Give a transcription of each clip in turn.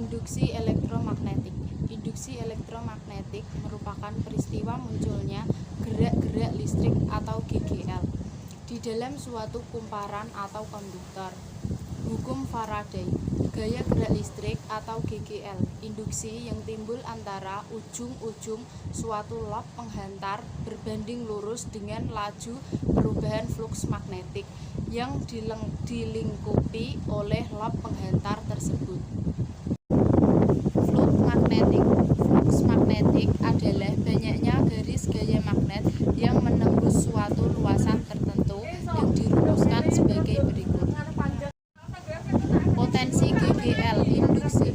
Induksi elektromagnetik. Induksi elektromagnetik merupakan peristiwa munculnya gerak-gerak listrik atau GGL di dalam suatu kumparan atau konduktor. Hukum Faraday, gaya gerak listrik atau GGL, induksi yang timbul antara ujung-ujung suatu lob penghantar berbanding lurus dengan laju perubahan fluks magnetik yang dilingkupi oleh lob penghantar tersebut. Flux magnetik adalah banyaknya garis gaya magnet yang menembus suatu luasan tertentu yang dirumuskan sebagai berikut. Potensi GGL induksi.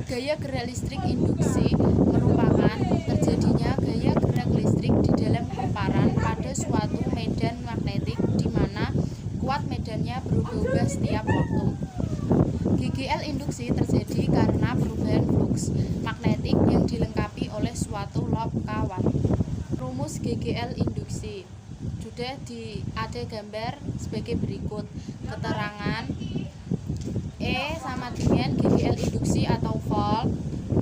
Gaya gerak listrik induksi merupakan terjadinya gaya gerak listrik di dalam kumparan pada suatu medan magnetik di mana kuat medannya berubah-ubah setiap waktu. GGL induksi terjadi karena perubahan fluks magnetik yang dilengkapi oleh suatu lob kawan. Rumus GGL induksi sudah ada gambar sebagai berikut. Keterangan E sama dengan GGL induksi atau volt,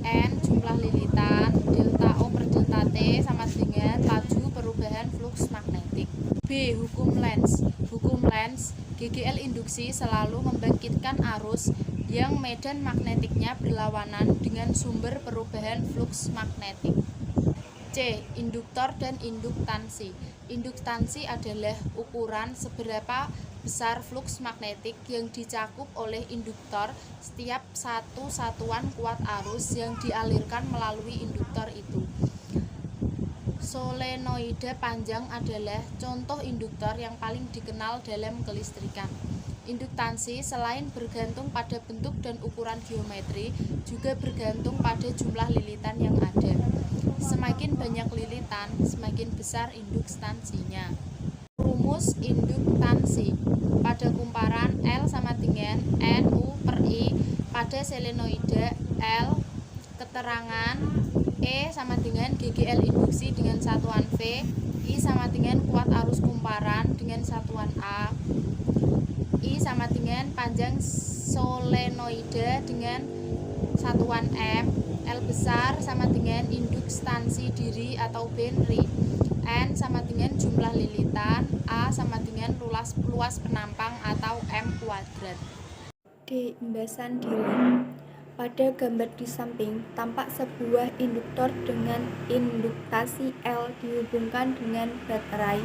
N jumlah lilitan, delta O per delta T sama dengan laju perubahan fluks magnetik. B. Hukum Lenz. Hukum Lenz, GGL induksi selalu membangkitkan arus yang medan magnetiknya berlawanan dengan sumber perubahan fluks magnetik. C. Induktor dan induktansi. Induktansi adalah ukuran seberapa besar fluks magnetik yang dicakup oleh induktor setiap satu satuan kuat arus yang dialirkan melalui induktor itu. Solenoida panjang adalah contoh induktor yang paling dikenal dalam kelistrikan. Induktansi selain bergantung pada bentuk dan ukuran geometri, juga bergantung pada jumlah lilitan yang ada. Semakin banyak lilitan, semakin besar induktansinya. Rumus induktansi pada kumparan L sama dengan NU per I pada solenoida L. Keterangan E sama dengan GGL induksi dengan satuan V, I sama dengan kuat arus kumparan dengan satuan A, I sama dengan panjang solenoida dengan satuan M, L besar sama dengan induktansi diri atau Benry, N sama dengan jumlah lilitan, A sama dengan luas penampang atau M kuadrat. D. Imbasan diri. Pada gambar di samping, tampak sebuah induktor dengan induktasi L dihubungkan dengan baterai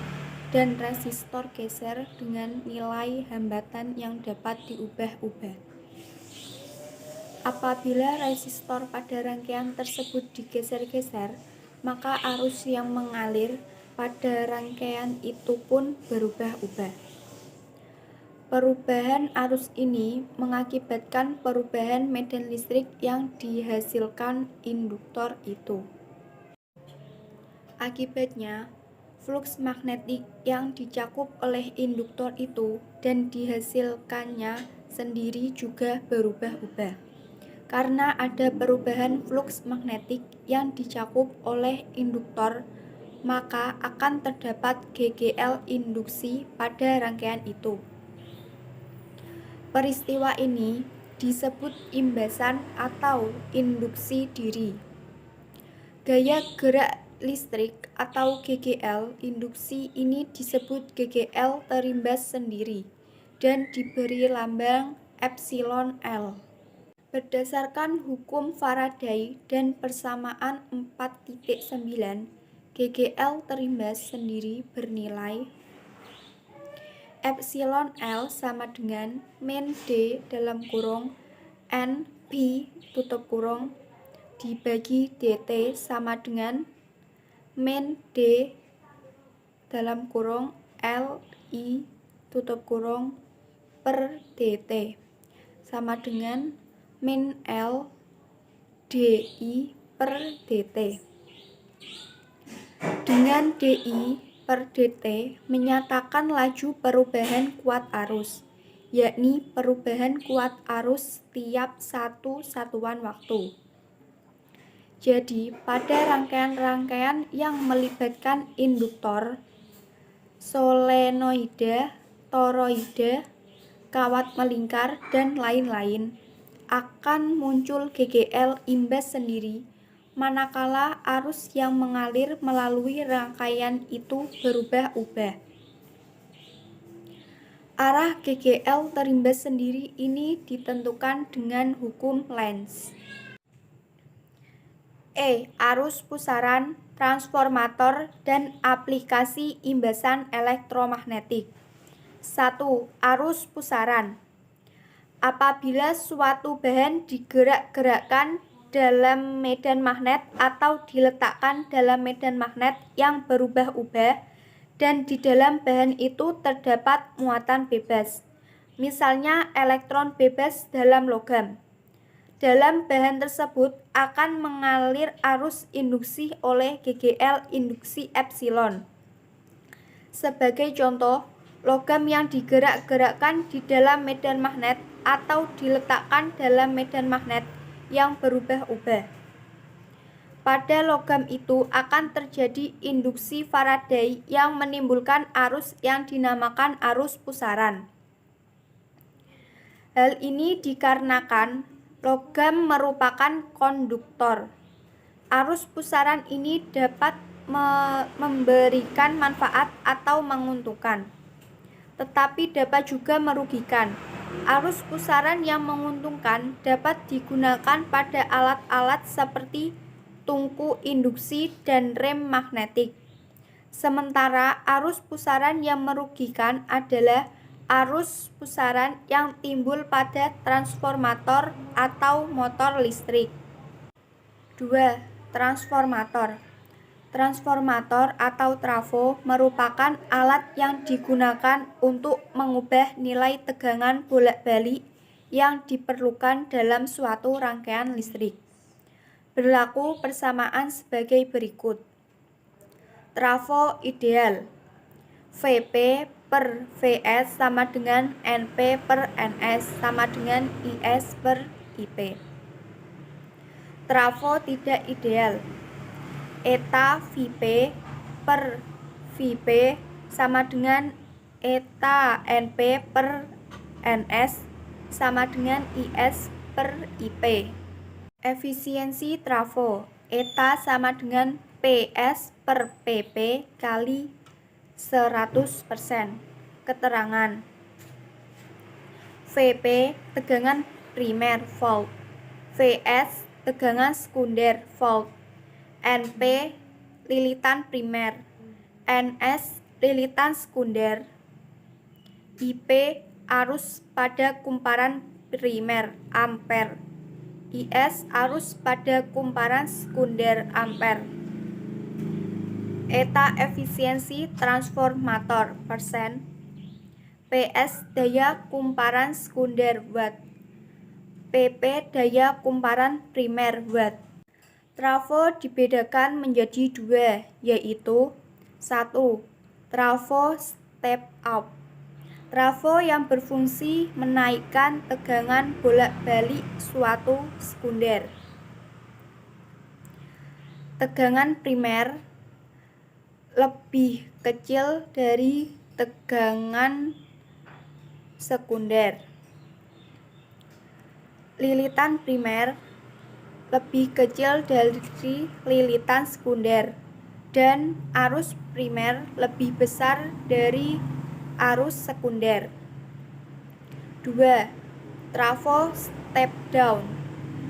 dan resistor geser dengan nilai hambatan yang dapat diubah-ubah. Apabila resistor pada rangkaian tersebut digeser-geser, maka arus yang mengalir pada rangkaian itu pun berubah-ubah. Perubahan arus ini mengakibatkan perubahan medan listrik yang dihasilkan induktor itu. Akibatnya, fluks magnetik yang dicakup oleh induktor itu dan dihasilkannya sendiri juga berubah-ubah. Karena ada perubahan fluks magnetik yang dicakup oleh induktor, maka akan terdapat GGL induksi pada rangkaian itu. Peristiwa ini disebut imbasan atau induksi diri. Gaya gerak listrik atau GGL induksi ini disebut GGL terimbas sendiri dan diberi lambang epsilon L. Berdasarkan hukum Faraday dan persamaan 4.9, GGL terimbas sendiri bernilai epsilon L sama dengan min D dalam kurung N pi tutup kurung dibagi dt sama dengan min D dalam kurung L I tutup kurung per dt sama dengan min L DI per dt. Dengan DI per dt menyatakan laju perubahan kuat arus, yakni perubahan kuat arus setiap satu satuan waktu. Jadi, pada rangkaian-rangkaian yang melibatkan induktor, solenoida, toroida, kawat melingkar, dan lain-lain, akan muncul GGL imbas sendiri, manakala arus yang mengalir melalui rangkaian itu berubah-ubah. Arah GGL terimbas sendiri ini ditentukan dengan hukum Lenz. Arus pusaran, transformator, dan aplikasi imbasan elektromagnetik. 1. Arus pusaran. Apabila suatu bahan digerak-gerakkan dalam medan magnet atau diletakkan dalam medan magnet yang berubah-ubah, dan di dalam bahan itu terdapat muatan bebas, misalnya elektron bebas dalam logam. Dalam bahan tersebut akan mengalir arus induksi oleh GGL induksi epsilon. Sebagai contoh, logam yang digerak-gerakkan di dalam medan magnet atau diletakkan dalam medan magnet yang berubah-ubah. Pada logam itu akan terjadi induksi Faraday yang menimbulkan arus yang dinamakan arus pusaran. Hal ini dikarenakan logam merupakan konduktor. Arus pusaran ini dapat memberikan manfaat atau menguntungkan, tetapi dapat juga merugikan. Arus pusaran yang menguntungkan dapat digunakan pada alat-alat seperti tungku induksi dan rem magnetik. Sementara arus pusaran yang merugikan adalah arus pusaran yang timbul pada transformator atau motor listrik. 2. Transformator. Transformator atau trafo merupakan alat yang digunakan untuk mengubah nilai tegangan bolak-balik yang diperlukan dalam suatu rangkaian listrik. Berlaku persamaan sebagai berikut. Trafo ideal. Vp per Vs sama dengan Np per Ns sama dengan Is per Ip. Trafo tidak ideal. Eta Vp per Vp sama dengan eta Np per Ns sama dengan Is per Ip. Efisiensi trafo. Eta sama dengan PS per PP kali 100%. Keterangan. Vp tegangan primer volt. Vs tegangan sekunder volt. Np lilitan primer. Ns lilitan sekunder. Ip arus pada kumparan primer ampere. Is arus pada kumparan sekunder ampere. Eta efisiensi transformator persen. PS daya kumparan sekunder watt. PP daya kumparan primer watt. Trafo dibedakan menjadi dua, yaitu 1. Trafo step up. Trafo yang berfungsi menaikkan tegangan bolak-balik suatu sekunder. Tegangan primer lebih kecil dari tegangan sekunder. Lilitan primer lebih kecil dari lilitan sekunder, dan arus primer lebih besar dari arus sekunder. 2. Trafo step down.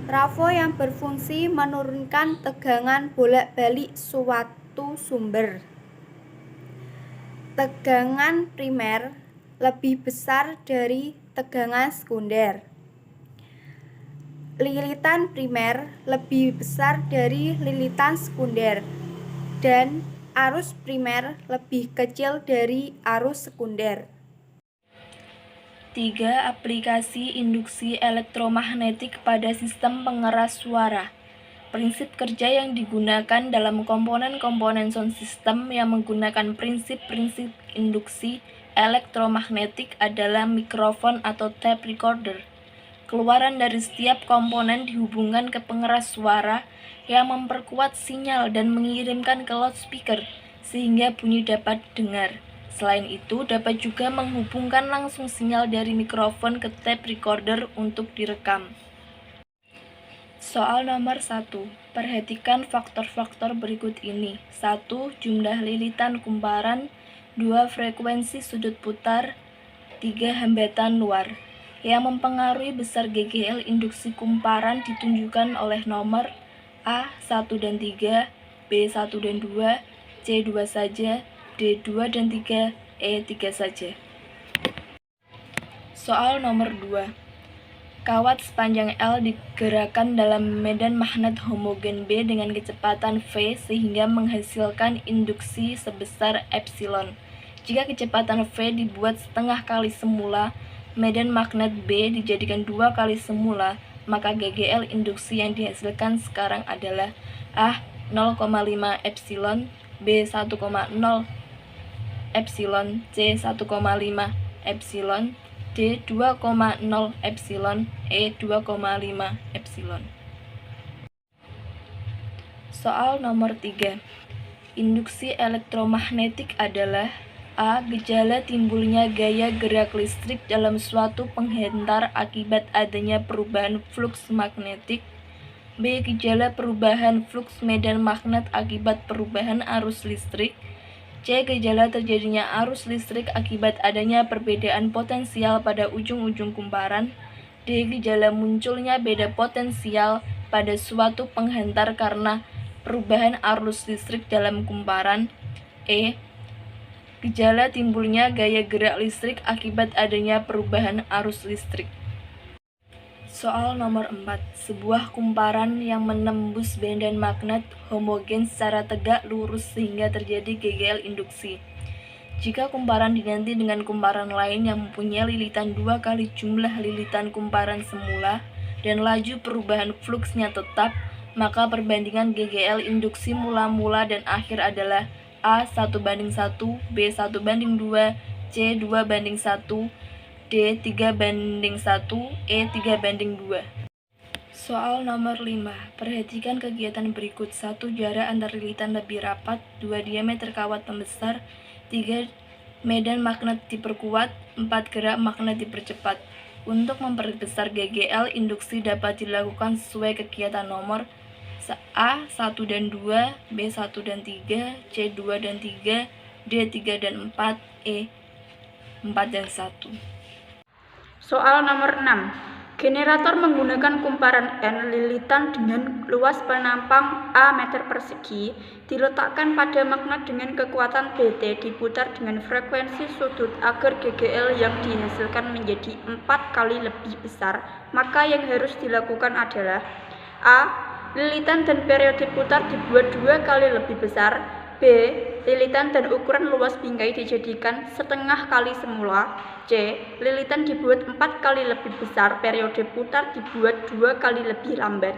Trafo yang berfungsi menurunkan tegangan bolak-balik suatu sumber. Tegangan primer lebih besar dari tegangan sekunder. Lilitan primer lebih besar dari lilitan sekunder, dan arus primer lebih kecil dari arus sekunder. 3. Aplikasi induksi elektromagnetik pada sistem pengeras suara. Prinsip kerja yang digunakan dalam komponen-komponen sound system yang menggunakan prinsip-prinsip induksi elektromagnetik adalah mikrofon atau tape recorder. Keluaran dari setiap komponen dihubungkan ke pengeras suara yang memperkuat sinyal dan mengirimkan ke loudspeaker sehingga bunyi dapat didengar. Selain itu, dapat juga menghubungkan langsung sinyal dari mikrofon ke tape recorder untuk direkam. Soal nomor 1. Perhatikan faktor-faktor berikut ini. 1. Jumlah lilitan kumparan. 2. Frekuensi sudut putar. 3. Hambatan luar. Yang mempengaruhi besar GGL induksi kumparan ditunjukkan oleh nomor A. 1 dan 3, B. 1 dan 2, C. 2 saja, D. 2 dan 3, E. 3 saja. Soal nomor 2. Kawat sepanjang L digerakkan dalam medan magnet homogen B dengan kecepatan V sehingga menghasilkan induksi sebesar epsilon. Jika kecepatan V dibuat setengah kali semula, medan magnet B dijadikan 2 kali semula, maka GGL induksi yang dihasilkan sekarang adalah A. 0,5 epsilon, B. 1,0 epsilon, C. 1,5 epsilon, D. 2,0 epsilon, E. 2,5 epsilon. Soal nomor 3. Induksi elektromagnetik adalah A. Gejala timbulnya gaya gerak listrik dalam suatu penghentar akibat adanya perubahan fluks magnetik. B. Gejala perubahan fluks medan magnet akibat perubahan arus listrik. C. Gejala terjadinya arus listrik akibat adanya perbedaan potensial pada ujung-ujung kumparan. D. Gejala munculnya beda potensial pada suatu penghentar karena perubahan arus listrik dalam kumparan. E. Gejala timbulnya gaya gerak listrik akibat adanya perubahan arus listrik. Soal nomor 4. Sebuah kumparan yang menembus medan magnet homogen secara tegak lurus sehingga terjadi GGL induksi. Jika kumparan diganti dengan kumparan lain yang mempunyai lilitan 2 kali jumlah lilitan kumparan semula dan laju perubahan fluksnya tetap, maka perbandingan GGL induksi mula-mula dan akhir adalah A. 1:1, B. 1:2, C. 2:1, D. 3:1, E. 3:2. Soal nomor 5. Perhatikan kegiatan berikut. 1. Jarak antar lilitan lebih rapat. 2. Diameter kawat pembesar. 3. Medan magnet diperkuat. 4. Gerak magnet dipercepat. Untuk memperbesar GGL induksi dapat dilakukan sesuai kegiatan nomor A. 1 dan 2, B. 1 dan 3, C. 2 dan 3, D. 3 dan 4, E. 4 dan 1. Soal nomor 6. Generator menggunakan kumparan N lilitan dengan luas penampang A meter persegi diletakkan pada magnet dengan kekuatan BT diputar dengan frekuensi sudut agar GGL yang dihasilkan menjadi 4 kali lebih besar. Maka yang harus dilakukan adalah A. Lilitan dan periode putar dibuat 2 kali lebih besar. B. Lilitan dan ukuran luas bingkai dijadikan setengah kali semula. C. Lilitan dibuat 4 kali lebih besar, periode putar dibuat 2 kali lebih lambat.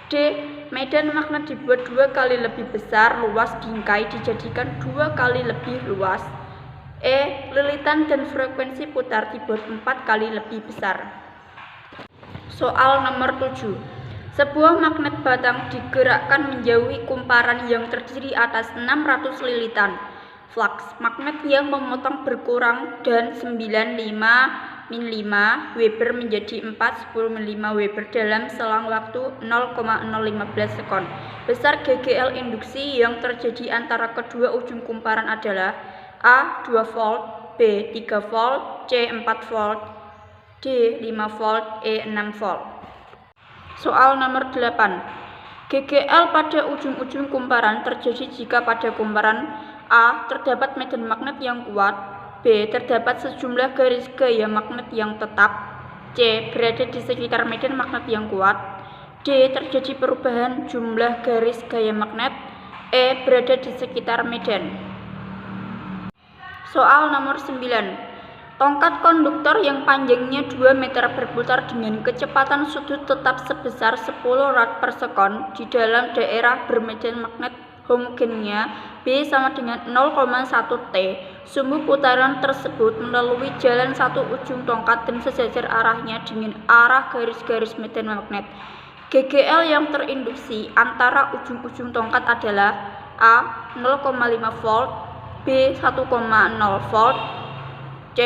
D. Medan magnet dibuat 2 kali lebih besar, luas bingkai dijadikan 2 kali lebih luas. E. Lilitan dan frekuensi putar dibuat 4 kali lebih besar. Soal nomor 7. Sebuah magnet batang digerakkan menjauhi kumparan yang terdiri atas 600 lilitan. Flux magnet yang memotong berkurang dan 95 min 5 Weber menjadi 4 10 min 5 Weber dalam selang waktu 0,015 sekon. Besar GGL induksi yang terjadi antara kedua ujung kumparan adalah A. 2 volt, B. 3 volt, C. 4 volt, D. 5 volt, E. 6 volt. Soal nomor 8. GGL pada ujung-ujung kumparan terjadi jika pada kumparan A. terdapat medan magnet yang kuat, B. terdapat sejumlah garis gaya magnet yang tetap, C. berada di sekitar medan magnet yang kuat, D. terjadi perubahan jumlah garis gaya magnet, E. berada di sekitar medan. Soal nomor 9. Tongkat konduktor yang panjangnya 2 meter berputar dengan kecepatan sudut tetap sebesar 10 rad per sekon di dalam daerah bermedan magnet homogennya B sama dengan 0,1 T. Sumbu putaran tersebut melalui jalan satu ujung tongkat dan sejajar arahnya dengan arah garis-garis medan magnet. GGL yang terinduksi antara ujung-ujung tongkat adalah A. 0,5 volt, B. 1,0 volt, C.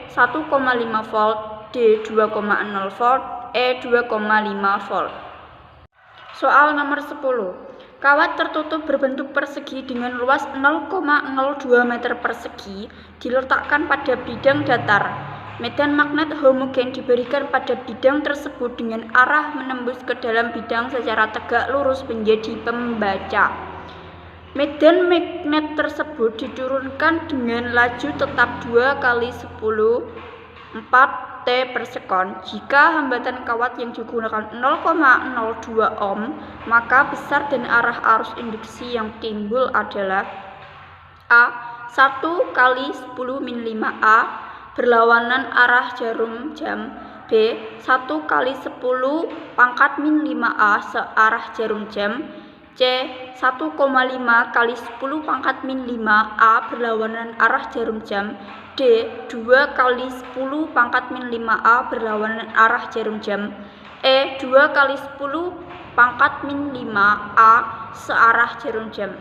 1,5 volt, D. 2,0 volt, E. 2,5 volt. Soal nomor 10. Kawat tertutup berbentuk persegi dengan luas 0,02 meter persegi diletakkan pada bidang datar. Medan magnet homogen diberikan pada bidang tersebut dengan arah menembus ke dalam bidang secara tegak lurus menjadi pembaca. Medan magnet tersebut diturunkan dengan laju tetap 2 kali 10 4 T per sekon. Jika hambatan kawat yang digunakan 0,02 ohm, maka besar dan arah arus induksi yang timbul adalah A. 1 kali 10 min 5 A berlawanan arah jarum jam, B. 1 kali 10 pangkat min 5 A searah jarum jam, C. 1,5 kali 10 pangkat min 5 A berlawanan arah jarum jam, D. 2 kali 10 pangkat min 5 A berlawanan arah jarum jam, E. 2 kali 10 pangkat min 5 A searah jarum jam.